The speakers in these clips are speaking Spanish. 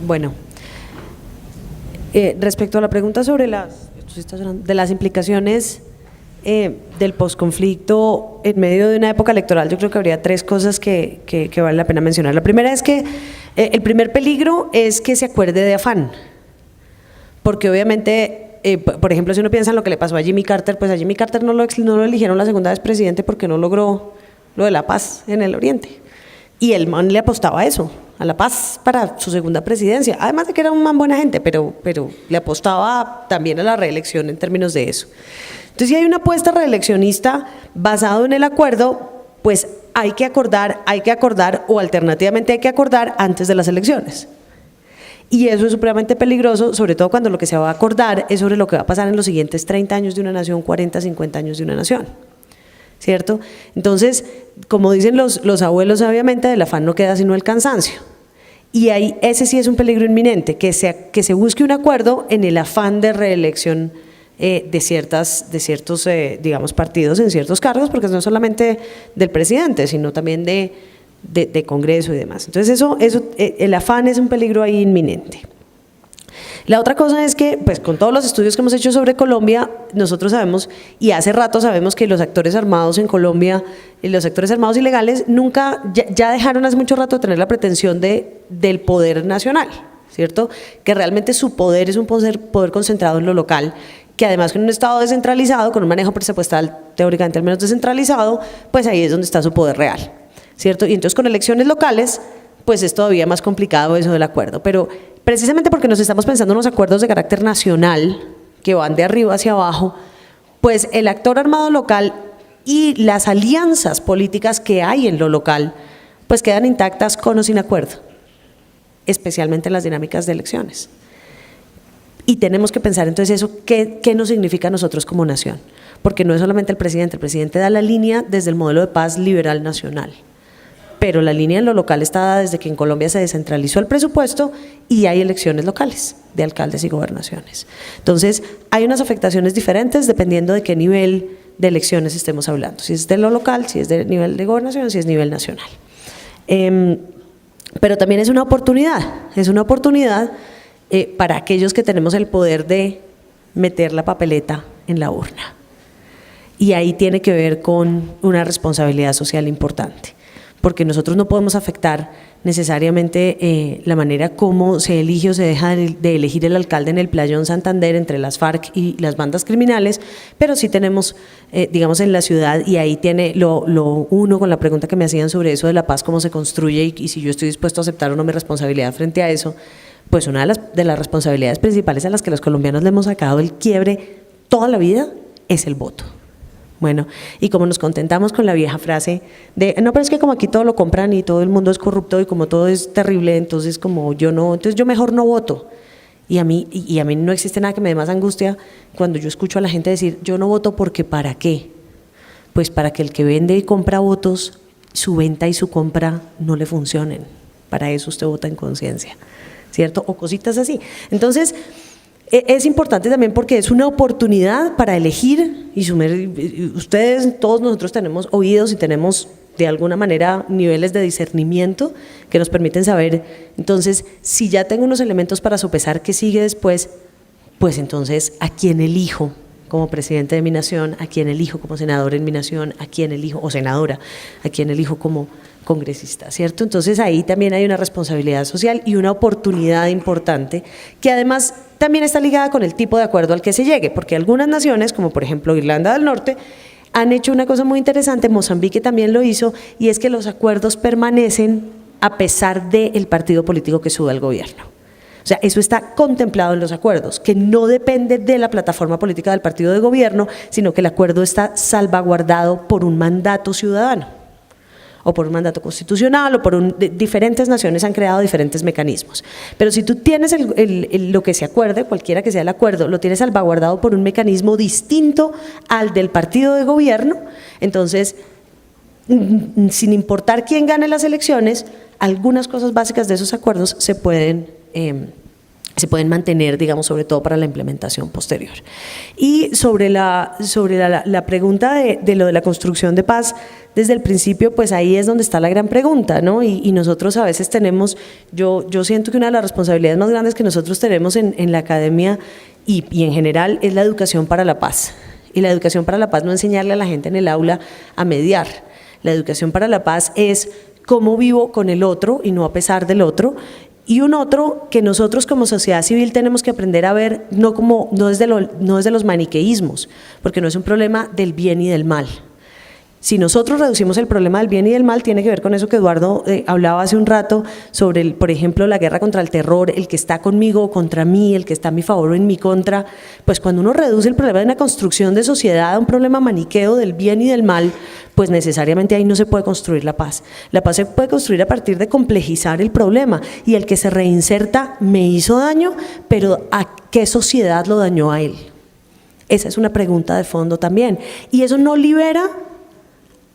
Bueno, respecto a la pregunta sobre de las implicaciones del posconflicto en medio de una época electoral, yo creo que habría tres cosas que vale la pena mencionar. La primera es que el primer peligro es que se acuerde de afán, porque obviamente, por ejemplo, si uno piensa en lo que le pasó a Jimmy Carter, pues a Jimmy Carter no lo eligieron la segunda vez presidente porque no logró lo de la paz en el Oriente. Y el man le apostaba a eso, a la paz para su segunda presidencia, además de que era un man buena gente, pero le apostaba también a la reelección en términos de eso. Entonces, si hay una apuesta reeleccionista basado en el acuerdo, pues hay que acordar o alternativamente hay que acordar antes de las elecciones. Y eso es supremamente peligroso, sobre todo cuando lo que se va a acordar es sobre lo que va a pasar en los siguientes 30 años de una nación, 40, 50 años de una nación, ¿cierto? Entonces, como dicen los abuelos sabiamente, del afán no queda sino el cansancio. Y ahí ese sí es un peligro inminente, que se busque un acuerdo en el afán de reelección de ciertos, digamos, partidos en ciertos cargos, porque no solamente del presidente, sino también de Congreso y demás. Entonces el afán es un peligro ahí inminente. La otra cosa es que, pues con todos los estudios que hemos hecho sobre Colombia, nosotros sabemos, y hace rato sabemos que los actores armados en Colombia, los actores armados ilegales, ya dejaron hace mucho rato de tener la pretensión del poder nacional, ¿cierto? Que realmente su poder es un poder concentrado en lo local, que además con un Estado descentralizado, con un manejo presupuestal teóricamente al menos descentralizado, pues ahí es donde está su poder real, ¿cierto? Y entonces con elecciones locales, pues es todavía más complicado eso del acuerdo, pero precisamente porque nos estamos pensando en unos acuerdos de carácter nacional que van de arriba hacia abajo, pues el actor armado local y las alianzas políticas que hay en lo local, pues quedan intactas con o sin acuerdo, especialmente en las dinámicas de elecciones. Y tenemos que pensar entonces eso, ¿qué nos significa a nosotros como nación? Porque no es solamente el presidente da la línea desde el modelo de paz liberal nacional, pero la línea en lo local está dada desde que en Colombia se descentralizó el presupuesto y hay elecciones locales de alcaldes y gobernaciones. Entonces, hay unas afectaciones diferentes dependiendo de qué nivel de elecciones estemos hablando, si es de lo local, si es de nivel de gobernación, si es nivel nacional. Pero también es una oportunidad para aquellos que tenemos el poder de meter la papeleta en la urna. Y ahí tiene que ver con una responsabilidad social importante, porque nosotros no podemos afectar necesariamente la manera como se elige o se deja de elegir el alcalde en el Playón Santander entre las FARC y las bandas criminales, pero sí tenemos, digamos, en la ciudad, y ahí tiene lo uno con la pregunta que me hacían sobre eso de la paz, cómo se construye y si yo estoy dispuesto a aceptar o no mi responsabilidad frente a eso, pues una de las responsabilidades principales a las que los colombianos le hemos sacado el quiebre toda la vida es el voto. Bueno, y como nos contentamos con la vieja frase de, no, pero es que como aquí todo lo compran y todo el mundo es corrupto y como todo es terrible, entonces entonces yo mejor no voto. Y a mí no existe nada que me dé más angustia cuando yo escucho a la gente decir, yo no voto porque ¿para qué? Pues para que el que vende y compra votos, su venta y su compra no le funcionen. Para eso usted vota en conciencia, ¿cierto? O cositas así. Entonces, es importante también porque es una oportunidad para elegir y ustedes, todos nosotros tenemos oídos y tenemos de alguna manera niveles de discernimiento que nos permiten saber, entonces, si ya tengo unos elementos para sopesar qué sigue después, pues entonces, ¿a quién elijo como presidente de mi nación? ¿A quién elijo como senador en mi nación? ¿A quién elijo, o senadora, a quién elijo como congresista, ¿cierto? Entonces ahí también hay una responsabilidad social y una oportunidad importante que además también está ligada con el tipo de acuerdo al que se llegue, porque algunas naciones, como por ejemplo Irlanda del Norte, han hecho una cosa muy interesante, Mozambique también lo hizo, y es que los acuerdos permanecen a pesar del partido político que sube al gobierno. O sea, eso está contemplado en los acuerdos, que no depende de la plataforma política del partido de gobierno, sino que el acuerdo está salvaguardado por un mandato ciudadano, o por un mandato constitucional, o diferentes naciones han creado diferentes mecanismos. Pero si tú tienes lo que se acuerde, cualquiera que sea el acuerdo, lo tienes salvaguardado por un mecanismo distinto al del partido de gobierno, entonces, sin importar quién gane las elecciones, algunas cosas básicas de esos acuerdos se pueden se pueden mantener, digamos, sobre todo para la implementación posterior. Y sobre la pregunta de lo de la construcción de paz, desde el principio, pues ahí es donde está la gran pregunta, ¿no? Y nosotros a veces tenemos, yo siento que una de las responsabilidades más grandes que nosotros tenemos en la academia y en general es la educación para la paz. Y la educación para la paz no enseñarle a la gente en el aula a mediar. La educación para la paz es cómo vivo con el otro y no a pesar del otro. Y un otro que nosotros como sociedad civil tenemos que aprender a ver no desde los maniqueísmos, porque no es un problema del bien y del mal. Si nosotros reducimos el problema del bien y del mal, tiene que ver con eso que Eduardo hablaba hace un rato sobre, por ejemplo, la guerra contra el terror, el que está conmigo o contra mí, el que está a mi favor o en mi contra. Pues cuando uno reduce el problema de una construcción de sociedad a un problema maniqueo del bien y del mal, pues necesariamente ahí no se puede construir la paz. La paz se puede construir a partir de complejizar el problema, y el que se reinserta me hizo daño, pero ¿a qué sociedad lo dañó a él? Esa es una pregunta de fondo también, y eso no libera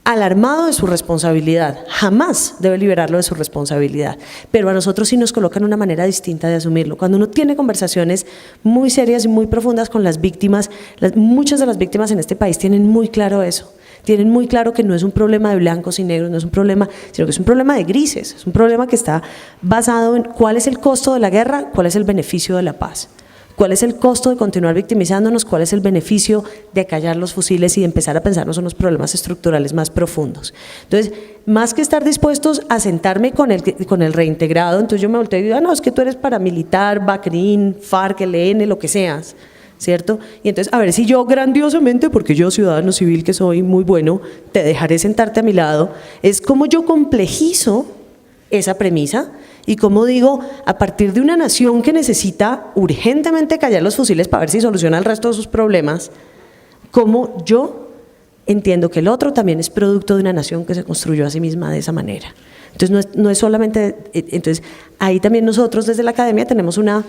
al armado de su responsabilidad, jamás debe liberarlo de su responsabilidad, pero a nosotros sí nos colocan una manera distinta de asumirlo. Cuando uno tiene conversaciones muy serias y muy profundas con las víctimas, muchas de las víctimas en este país tienen muy claro eso, tienen muy claro que no es un problema de blancos y negros, no es un problema, sino que es un problema de grises, es un problema que está basado en cuál es el costo de la guerra, cuál es el beneficio de la paz. ¿Cuál es el costo de continuar victimizándonos? ¿Cuál es el beneficio de acallar los fusiles y de empezar a pensarnos en los problemas estructurales más profundos? Entonces, más que estar dispuestos a sentarme con el reintegrado, entonces yo me volteo y digo, no, es que tú eres paramilitar, Bacrin, FARC, ELN, lo que seas, ¿cierto? Y entonces, a ver si yo grandiosamente, porque yo ciudadano civil que soy muy bueno, te dejaré sentarte a mi lado, es como yo complejizo esa premisa. Y como digo, a partir de una nación que necesita urgentemente callar los fusiles para ver si soluciona el resto de sus problemas, como yo entiendo que el otro también es producto de una nación que se construyó a sí misma de esa manera. Entonces no es solamente, entonces ahí también nosotros desde la academia tenemos una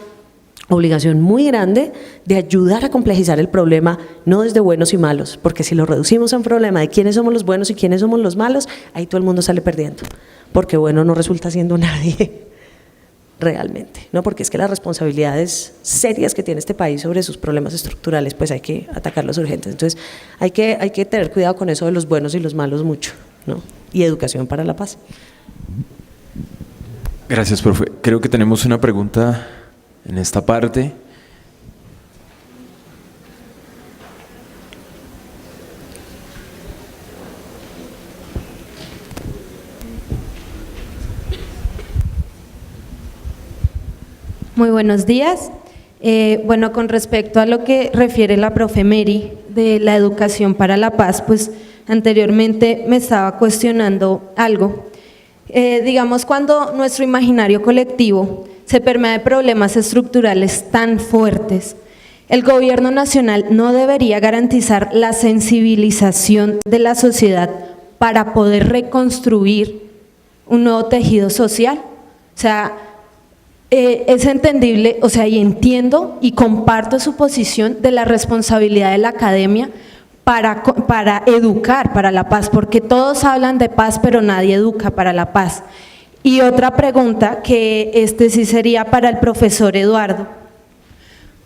obligación muy grande de ayudar a complejizar el problema, no desde buenos y malos, porque si lo reducimos a un problema de quiénes somos los buenos y quiénes somos los malos, ahí todo el mundo sale perdiendo, porque bueno no resulta siendo nadie realmente, ¿no? Porque es que las responsabilidades serias que tiene este país sobre sus problemas estructurales, pues hay que atacarlos urgentes. Entonces hay que tener cuidado con eso de los buenos y los malos mucho, ¿no? Y educación para la paz. Gracias, profe. Creo que tenemos una pregunta en esta parte. Muy buenos días. Bueno, con respecto a lo que refiere la profe Mary de la educación para la paz, pues anteriormente me estaba cuestionando algo. Digamos, cuando nuestro imaginario colectivo se permea de problemas estructurales tan fuertes, el gobierno nacional no debería garantizar la sensibilización de la sociedad para poder reconstruir un nuevo tejido social. O sea, es entendible, o sea, y entiendo y comparto su posición de la responsabilidad de la academia para educar para la paz, porque todos hablan de paz, pero nadie educa para la paz. Y otra pregunta que sí sería para el profesor Eduardo.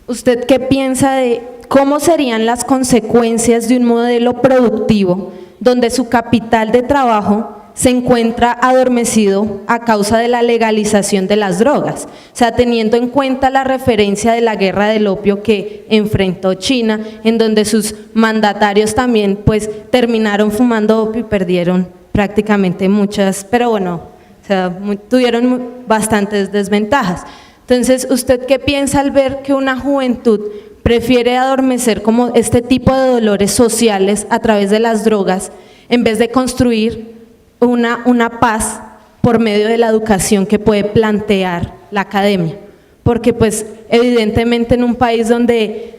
¿Usted qué piensa de cómo serían las consecuencias de un modelo productivo donde su capital de trabajo se encuentra adormecido a causa de la legalización de las drogas? O sea, teniendo en cuenta la referencia de la guerra del opio que enfrentó China, en donde sus mandatarios también pues terminaron fumando opio y perdieron prácticamente muchas, pero bueno, o sea, tuvieron bastantes desventajas. Entonces, ¿usted qué piensa al ver que una juventud prefiere adormecer como este tipo de dolores sociales a través de las drogas en vez de construir una paz por medio de la educación que puede plantear la academia? Porque pues evidentemente en un país donde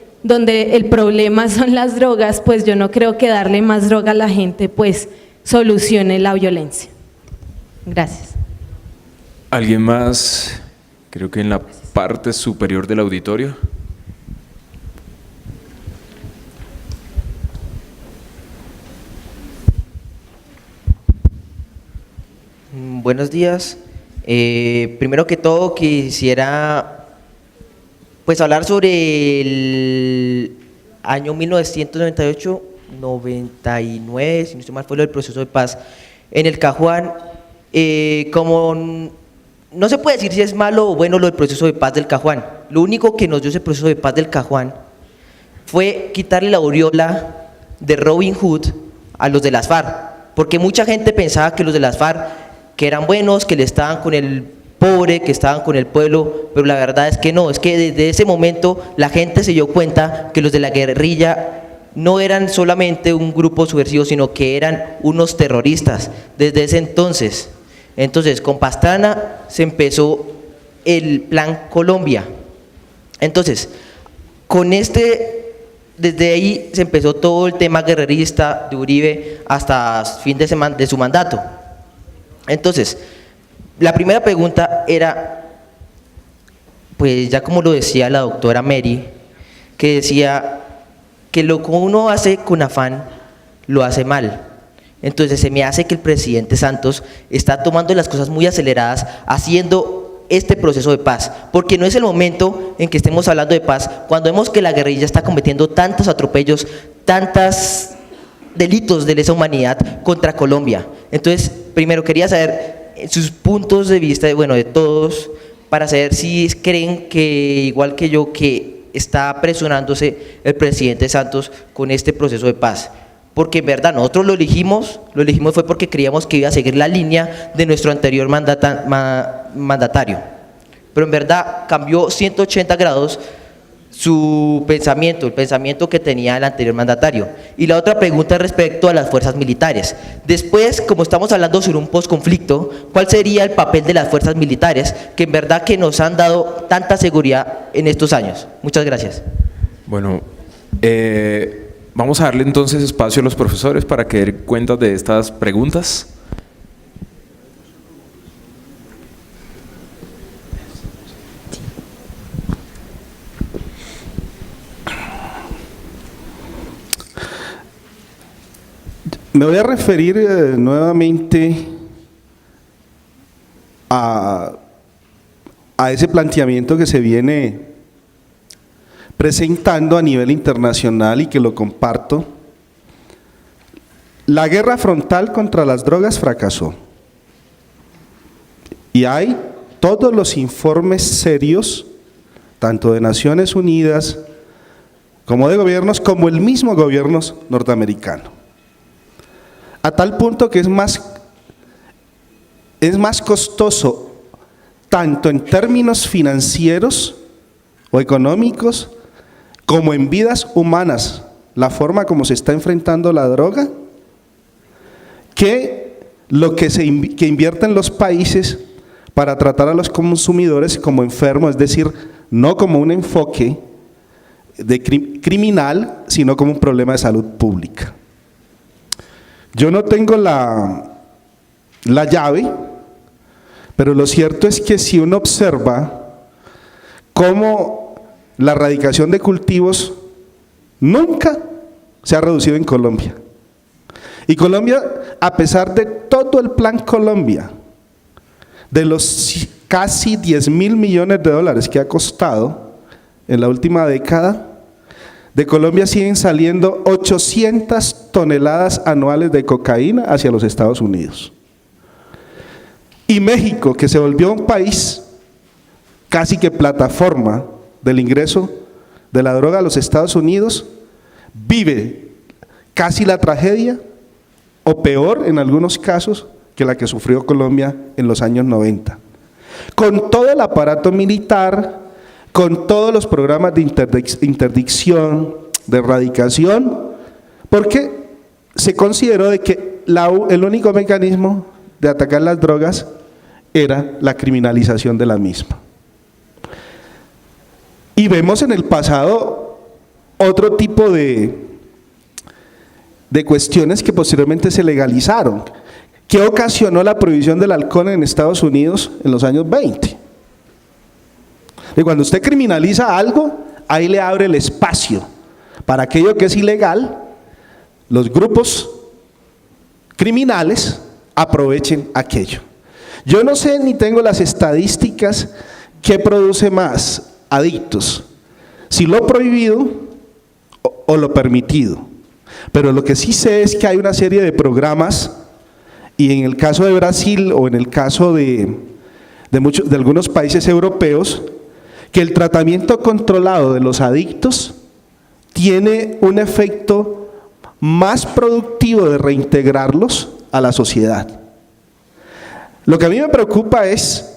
el problema son las drogas, pues yo no creo que darle más droga a la gente pues solucione la violencia. Gracias. ¿Alguien más? Creo que en la parte superior del auditorio. Buenos días. Primero que todo quisiera Pues hablar sobre el año 1998, 99, si no estoy mal, fue lo del proceso de paz en el Cajuán. Como no se puede decir si es malo o bueno lo del proceso de paz del Cajuán. Lo único que nos dio ese proceso de paz del Cajuán fue quitarle la aureola de Robin Hood a los de las FARC, porque mucha gente pensaba que los de las FARC que eran buenos, que le estaban con el pobre, que estaban con el pueblo, pero la verdad es que no, es que desde ese momento la gente se dio cuenta que los de la guerrilla no eran solamente un grupo subversivo, sino que eran unos terroristas desde ese entonces. Entonces, con Pastrana se empezó el Plan Colombia. Entonces, desde ahí se empezó todo el tema guerrerista de Uribe hasta fin de su mandato. Entonces, la primera pregunta era, pues ya como lo decía la doctora Mary, que decía que lo que uno hace con afán, lo hace mal. Entonces se me hace que el presidente Santos está tomando las cosas muy aceleradas, haciendo este proceso de paz, porque no es el momento en que estemos hablando de paz, cuando vemos que la guerrilla está cometiendo tantos atropellos, tantos delitos de lesa humanidad contra Colombia. Entonces, primero quería saber sus puntos de vista, bueno, de todos, para saber si creen que, igual que yo, que está apresurándose el presidente Santos con este proceso de paz. Porque en verdad nosotros lo elegimos fue porque creíamos que iba a seguir la línea de nuestro anterior mandatario. Pero en verdad cambió 180 grados su pensamiento, el pensamiento que tenía el anterior mandatario. Y la otra pregunta respecto a las fuerzas militares. Después, como estamos hablando sobre un posconflicto, ¿cuál sería el papel de las fuerzas militares que en verdad que nos han dado tanta seguridad en estos años? Muchas gracias. Bueno, vamos a darle entonces espacio a los profesores para que den cuenta de estas preguntas. Me voy a referir nuevamente a ese planteamiento que se viene presentando a nivel internacional y que lo comparto. La guerra frontal contra las drogas fracasó. Y hay todos los informes serios, tanto de Naciones Unidas como de gobiernos, como el mismo gobierno norteamericano. A tal punto que es más costoso, tanto en términos financieros o económicos, como en vidas humanas, la forma como se está enfrentando la droga, que lo que invierten los países para tratar a los consumidores como enfermos, es decir, no como un enfoque criminal, sino como un problema de salud pública. Yo no tengo la llave, pero lo cierto es que si uno observa cómo la erradicación de cultivos nunca se ha reducido en Colombia. Y Colombia, a pesar de todo el Plan Colombia, de los casi 10.000 millones de dólares que ha costado en la última década, de Colombia siguen saliendo 800 toneladas anuales de cocaína hacia los Estados Unidos. Y México, que se volvió un país casi que plataforma del ingreso de la droga a los Estados Unidos, vive casi la tragedia, o peor en algunos casos, que la que sufrió Colombia en los años 90. Con todo el aparato militar, con todos los programas de interdicción, de erradicación, porque se consideró de que el único mecanismo de atacar las drogas era la criminalización de la misma. Y vemos en el pasado otro tipo de cuestiones que posteriormente se legalizaron, que ocasionó la prohibición del alcohol en Estados Unidos en los años 20. Y cuando usted criminaliza algo, ahí le abre el espacio para aquello que es ilegal, los grupos criminales aprovechen aquello. Yo no sé ni tengo las estadísticas qué produce más adictos, si lo prohibido o lo permitido. Pero lo que sí sé es que hay una serie de programas, y en el caso de Brasil o en el caso de algunos países europeos, que el tratamiento controlado de los adictos tiene un efecto más productivo de reintegrarlos a la sociedad. Lo que a mí me preocupa es,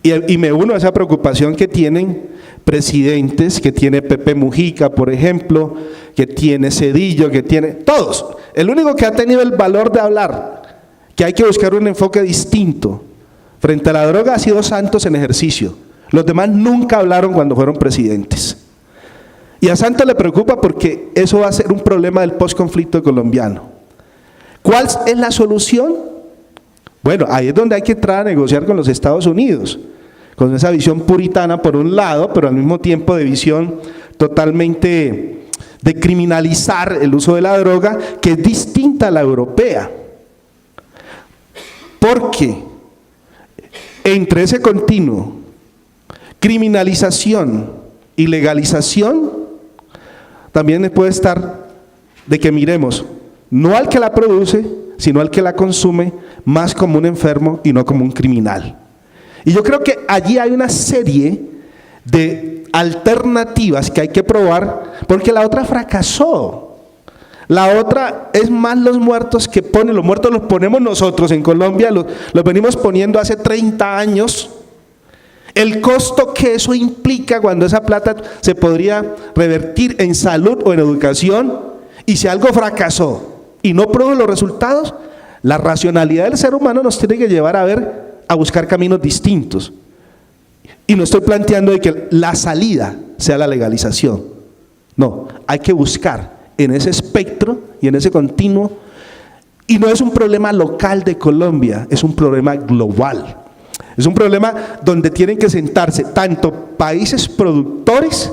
y me uno a esa preocupación que tienen presidentes, que tiene Pepe Mujica, por ejemplo, que tiene Zedillo, que tiene todos. El único que ha tenido el valor de hablar que hay que buscar un enfoque distinto frente a la droga ha sido Santos en ejercicio. Los demás nunca hablaron cuando fueron presidentes. Y a Santos le preocupa porque eso va a ser un problema del posconflicto colombiano. ¿Cuál es la solución? Bueno, ahí es donde hay que entrar a negociar con los Estados Unidos, con esa visión puritana por un lado, pero al mismo tiempo de visión totalmente de criminalizar el uso de la droga, que es distinta a la europea. Porque entre ese continuo, criminalización y legalización, también puede estar de que miremos no al que la produce, sino al que la consume más como un enfermo y no como un criminal. Y yo creo que allí hay una serie de alternativas que hay que probar, porque la otra fracasó. La otra es más los muertos que ponen, los muertos los ponemos nosotros en Colombia, los venimos poniendo hace 30 años. El costo que eso implica cuando esa plata se podría revertir en salud o en educación, y si algo fracasó y no produjo los resultados, la racionalidad del ser humano nos tiene que llevar a buscar caminos distintos. Y no estoy planteando de que la salida sea la legalización. No, hay que buscar en ese espectro y en ese continuo, y no es un problema local de Colombia, es un problema global. Es un problema donde tienen que sentarse tanto países productores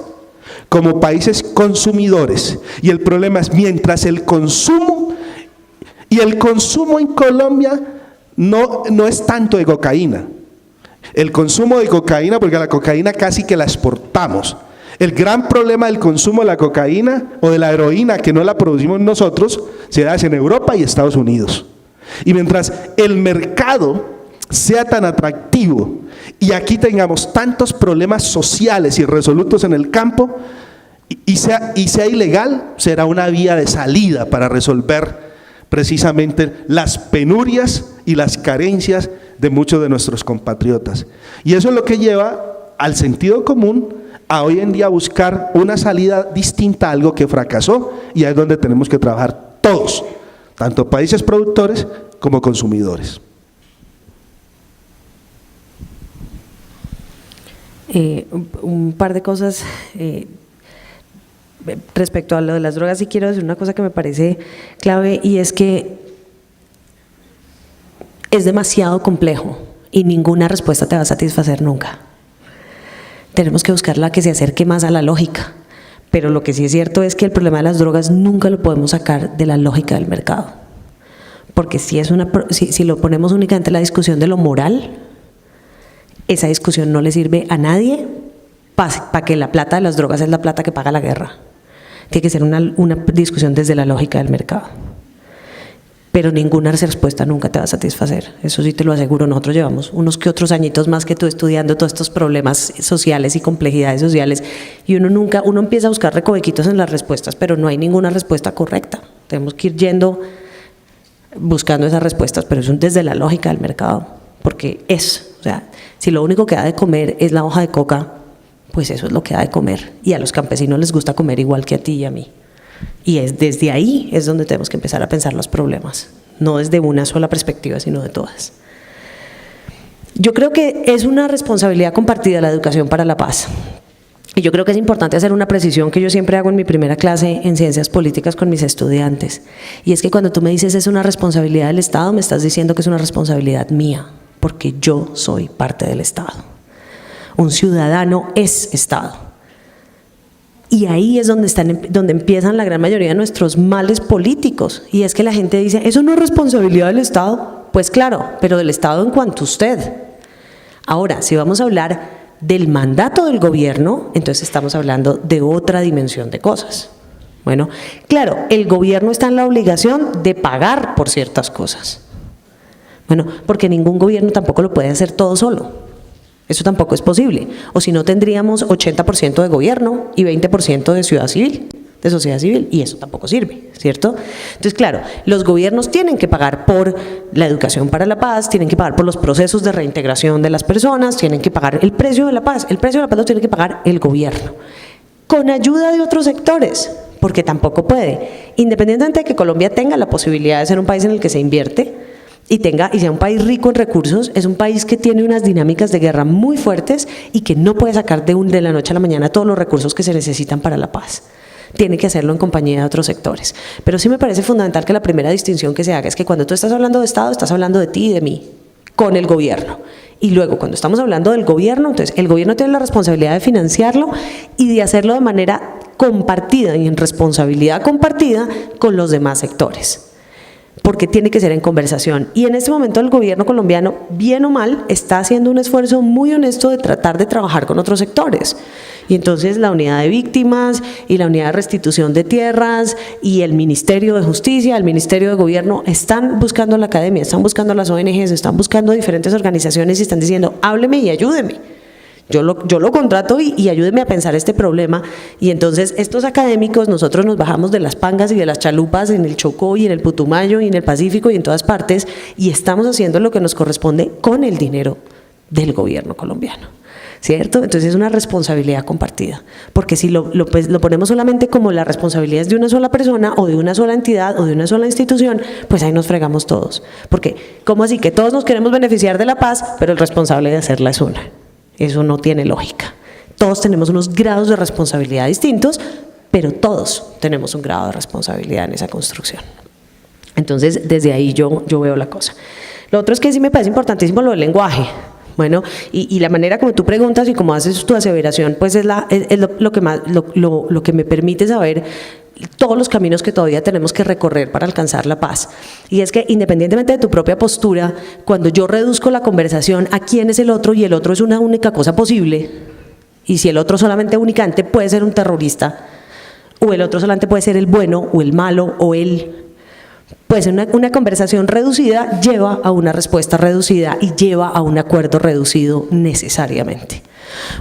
como países consumidores. Y el problema es mientras el consumo, y el consumo en Colombia no es tanto de cocaína. El consumo de cocaína, porque la cocaína casi que la exportamos. El gran problema del consumo de la cocaína o de la heroína, que no la producimos nosotros, se da en Europa y Estados Unidos. Y mientras el mercado sea tan atractivo y aquí tengamos tantos problemas sociales irresolutos en el campo y sea ilegal, será una vía de salida para resolver precisamente las penurias y las carencias de muchos de nuestros compatriotas. Y eso es lo que lleva al sentido común a hoy en día buscar una salida distinta a algo que fracasó, y ahí es donde tenemos que trabajar todos, tanto países productores como consumidores. Un par de cosas respecto a lo de las drogas, y quiero decir una cosa que me parece clave, y es que es demasiado complejo y ninguna respuesta te va a satisfacer nunca. Tenemos que buscar la que se acerque más a la lógica, pero lo que sí es cierto es que el problema de las drogas nunca lo podemos sacar de la lógica del mercado, porque si lo ponemos únicamente en la discusión de lo moral, esa discusión no le sirve a nadie para que la plata de las drogas es la plata que paga la guerra. Tiene que ser una discusión desde la lógica del mercado. Pero ninguna respuesta nunca te va a satisfacer, eso sí te lo aseguro. Nosotros llevamos unos que otros añitos más que tú estudiando todos estos problemas sociales y complejidades sociales, y uno empieza a buscar recovequitos en las respuestas, pero no hay ninguna respuesta correcta. Tenemos que ir buscando esas respuestas, pero eso desde la lógica del mercado, porque si lo único que da de comer es la hoja de coca, pues eso es lo que da de comer, y a los campesinos les gusta comer igual que a ti y a mí. Y desde ahí es donde tenemos que empezar a pensar los problemas, no desde una sola perspectiva, sino de todas. Yo creo que es una responsabilidad compartida la educación para la paz. Y yo creo que es importante hacer una precisión que yo siempre hago en mi primera clase en ciencias políticas con mis estudiantes. Y es que cuando tú me dices es una responsabilidad del Estado, me estás diciendo que es una responsabilidad mía, porque yo soy parte del Estado. Un ciudadano es Estado. Y ahí es donde empiezan la gran mayoría de nuestros males políticos. Y es que la gente dice, ¿eso no es responsabilidad del Estado? Pues claro, pero del Estado en cuanto a usted. Ahora, si vamos a hablar del mandato del gobierno, entonces estamos hablando de otra dimensión de cosas. Bueno, claro, el gobierno está en la obligación de pagar por ciertas cosas. Bueno, porque ningún gobierno tampoco lo puede hacer todo solo. Eso tampoco es posible. O si no, tendríamos 80% de gobierno y 20% de ciudad civil, de sociedad civil, y eso tampoco sirve, ¿cierto? Entonces, claro, los gobiernos tienen que pagar por la educación para la paz, tienen que pagar por los procesos de reintegración de las personas, tienen que pagar el precio de la paz. El precio de la paz lo tiene que pagar el gobierno, con ayuda de otros sectores, porque tampoco puede. Independientemente de que Colombia tenga la posibilidad de ser un país en el que se invierte, y sea un país rico en recursos, es un país que tiene unas dinámicas de guerra muy fuertes y que no puede sacar de la noche a la mañana todos los recursos que se necesitan para la paz. Tiene que hacerlo en compañía de otros sectores. Pero sí me parece fundamental que la primera distinción que se haga es que cuando tú estás hablando de Estado, estás hablando de ti y de mí, con el gobierno. Y luego, cuando estamos hablando del gobierno, entonces el gobierno tiene la responsabilidad de financiarlo y de hacerlo de manera compartida y en responsabilidad compartida con los demás sectores, porque tiene que ser en conversación. Y en este momento el gobierno colombiano, bien o mal, está haciendo un esfuerzo muy honesto de tratar de trabajar con otros sectores. Y entonces la unidad de víctimas y la unidad de restitución de tierras y el Ministerio de Justicia, el Ministerio de Gobierno, están buscando la academia, están buscando las ONGs, están buscando diferentes organizaciones y están diciendo, hábleme y ayúdeme. Yo lo contrato y ayúdeme a pensar este problema. Y entonces estos académicos, nosotros nos bajamos de las pangas y de las chalupas en el Chocó y en el Putumayo y en el Pacífico y en todas partes, y estamos haciendo lo que nos corresponde con el dinero del gobierno colombiano, ¿cierto? Entonces es una responsabilidad compartida, porque si lo ponemos solamente como la responsabilidad es de una sola persona o de una sola entidad o de una sola institución, pues ahí nos fregamos todos. Porque, ¿cómo así? Que todos nos queremos beneficiar de la paz, pero el responsable de hacerla es una. Eso no tiene lógica. Todos tenemos unos grados de responsabilidad distintos, pero todos tenemos un grado de responsabilidad en esa construcción. Entonces, desde ahí yo veo la cosa. Lo otro es que sí me parece importantísimo lo del lenguaje. Bueno, y la manera como tú preguntas y como haces tu aseveración, pues es lo que me permite saber todos los caminos que todavía tenemos que recorrer para alcanzar la paz. Y es que independientemente de tu propia postura, cuando yo reduzco la conversación a quién es el otro y el otro es una única cosa posible, y si el otro solamente únicamente puede ser un terrorista, o el otro solamente puede ser el bueno o el malo o pues una conversación reducida lleva a una respuesta reducida y lleva a un acuerdo reducido necesariamente.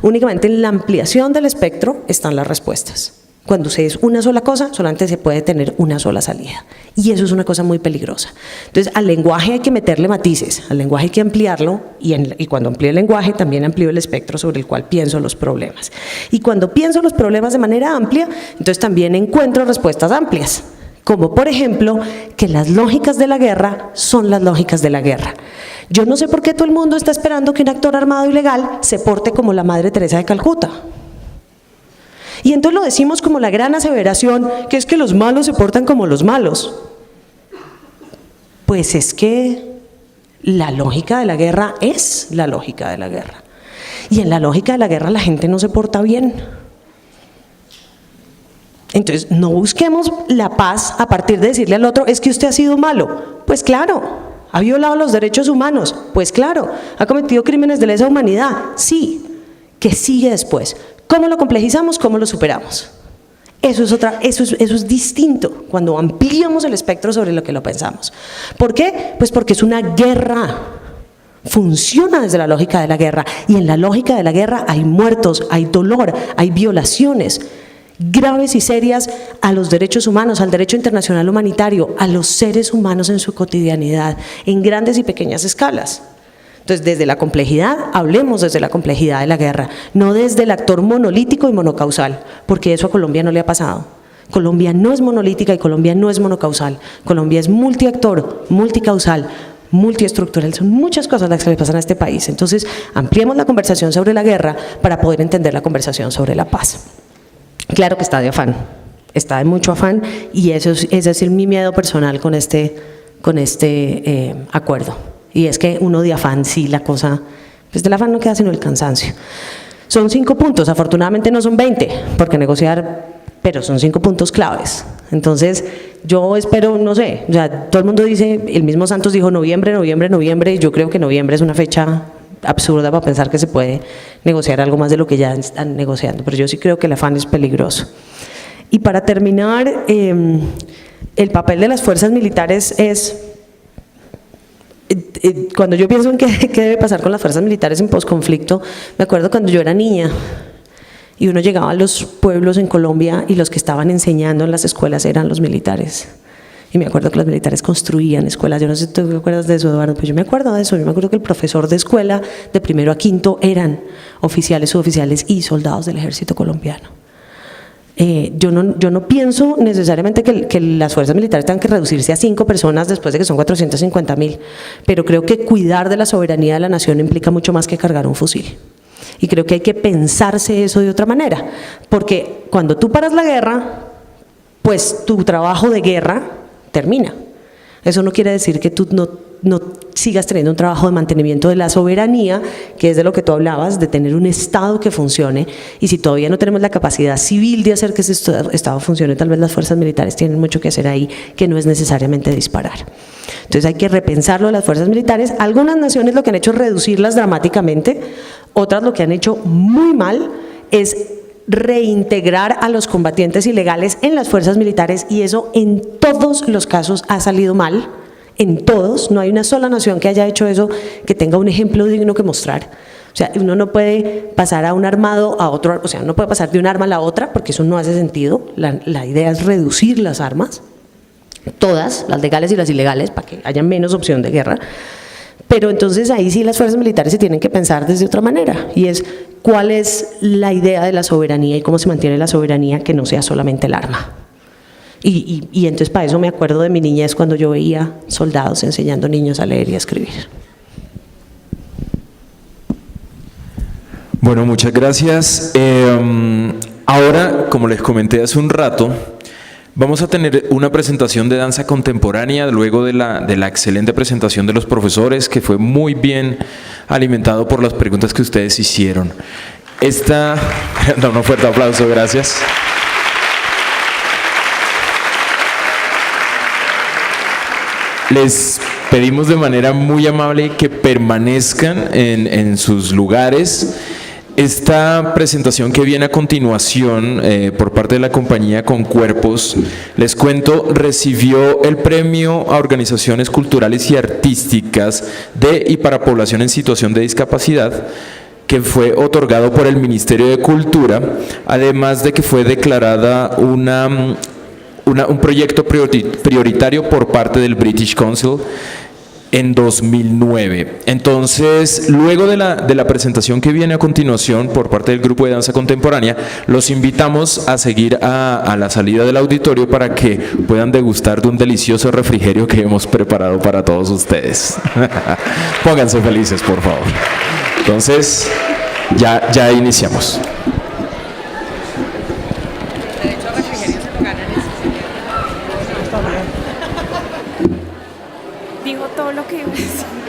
Únicamente en la ampliación del espectro están las respuestas. Cuando se es una sola cosa, solamente se puede tener una sola salida. Y eso es una cosa muy peligrosa. Entonces, al lenguaje hay que meterle matices, al lenguaje hay que ampliarlo, y cuando amplío el lenguaje, también amplío el espectro sobre el cual pienso los problemas. Y cuando pienso los problemas de manera amplia, entonces también encuentro respuestas amplias. Como por ejemplo, que las lógicas de la guerra son las lógicas de la guerra. Yo no sé por qué todo el mundo está esperando que un actor armado ilegal se porte como la Madre Teresa de Calcuta. Y entonces lo decimos como la gran aseveración, que es que los malos se portan como los malos. Pues es que la lógica de la guerra es la lógica de la guerra. Y en la lógica de la guerra la gente no se porta bien. Entonces, no busquemos la paz a partir de decirle al otro, es que usted ha sido malo. Pues claro, ha violado los derechos humanos. Pues claro, ha cometido crímenes de lesa humanidad. Sí, ¿qué sigue después? ¿Cómo lo complejizamos? ¿Cómo lo superamos? Eso es distinto cuando ampliamos el espectro sobre lo que lo pensamos. ¿Por qué? Pues porque es una guerra. Funciona desde la lógica de la guerra. Y en la lógica de la guerra hay muertos, hay dolor, hay violaciones graves y serias a los derechos humanos, al derecho internacional humanitario, a los seres humanos en su cotidianidad, en grandes y pequeñas escalas. Entonces, desde la complejidad, hablemos desde la complejidad de la guerra, no desde el actor monolítico y monocausal, porque eso a Colombia no le ha pasado. Colombia no es monolítica y Colombia no es monocausal. Colombia es multiactor, multicausal, multiestructural, son muchas cosas las que le pasan a este país. Entonces, ampliemos la conversación sobre la guerra para poder entender la conversación sobre la paz. Claro que está de afán, está de mucho afán, y ese es mi miedo personal con este acuerdo. Y es que uno de afán, sí, la cosa, pues del afán no queda sino el cansancio. Son 5 puntos, afortunadamente no son 20, porque negociar, pero son 5 puntos claves. Entonces, yo espero, no sé, o sea, todo el mundo dice, el mismo Santos dijo noviembre, y yo creo que noviembre es una fecha absurda para pensar que se puede negociar algo más de lo que ya están negociando, pero yo sí creo que el afán es peligroso. Y para terminar, el papel de las fuerzas militares es, cuando yo pienso en qué debe pasar con las fuerzas militares en posconflicto, me acuerdo cuando yo era niña y uno llegaba a los pueblos en Colombia y los que estaban enseñando en las escuelas eran los militares. Y me acuerdo que los militares construían escuelas. Yo no sé si tú te acuerdas de eso, Eduardo, pues yo me acuerdo de eso. Yo me acuerdo que el profesor de escuela de primero a quinto eran oficiales, suboficiales y soldados del ejército colombiano. Yo no pienso necesariamente que las fuerzas militares tengan que reducirse a 5 personas después de que son 450.000, pero creo que cuidar de la soberanía de la nación implica mucho más que cargar un fusil. Y creo que hay que pensarse eso de otra manera, porque cuando tú paras la guerra, pues tu trabajo de guerra termina. Eso no quiere decir que tú no sigas teniendo un trabajo de mantenimiento de la soberanía, que es de lo que tú hablabas, de tener un Estado que funcione, y si todavía no tenemos la capacidad civil de hacer que ese Estado funcione, tal vez las fuerzas militares tienen mucho que hacer ahí, que no es necesariamente disparar. Entonces hay que repensarlo de las fuerzas militares. Algunas naciones lo que han hecho es reducirlas dramáticamente, otras lo que han hecho muy mal es reintegrar a los combatientes ilegales en las fuerzas militares, y eso en todos los casos ha salido mal, en todos. No hay una sola nación que haya hecho eso que tenga un ejemplo digno que mostrar. O sea, uno no puede pasar a un armado a otro, o sea, no puede pasar de un arma a la otra porque eso no hace sentido. La idea es reducir las armas, todas, las legales y las ilegales, para que haya menos opción de guerra. Pero entonces ahí sí las fuerzas militares se tienen que pensar desde otra manera, y es cuál es la idea de la soberanía y cómo se mantiene la soberanía que no sea solamente el arma. Y entonces para eso me acuerdo de mi niñez cuando yo veía soldados enseñando niños a leer y a escribir. Bueno, muchas gracias. Ahora, como les comenté hace un rato, vamos a tener una presentación de danza contemporánea luego de la excelente presentación de los profesores, que fue muy bien alimentado por las preguntas que ustedes hicieron. Da un fuerte aplauso, gracias. Les pedimos de manera muy amable que permanezcan en sus lugares. Esta presentación que viene a continuación por parte de la compañía Con Cuerpos, les cuento, recibió el premio a organizaciones culturales y artísticas de y para población en situación de discapacidad, que fue otorgado por el Ministerio de Cultura, además de que fue declarada un proyecto prioritario por parte del British Council en 2009. Entonces, luego de la presentación que viene a continuación por parte del grupo de danza contemporánea, los invitamos a seguir a la salida del auditorio para que puedan degustar de un delicioso refrigerio que hemos preparado para todos ustedes. Pónganse felices, por favor. Entonces, ya iniciamos. Dijo todo lo que iba a decir.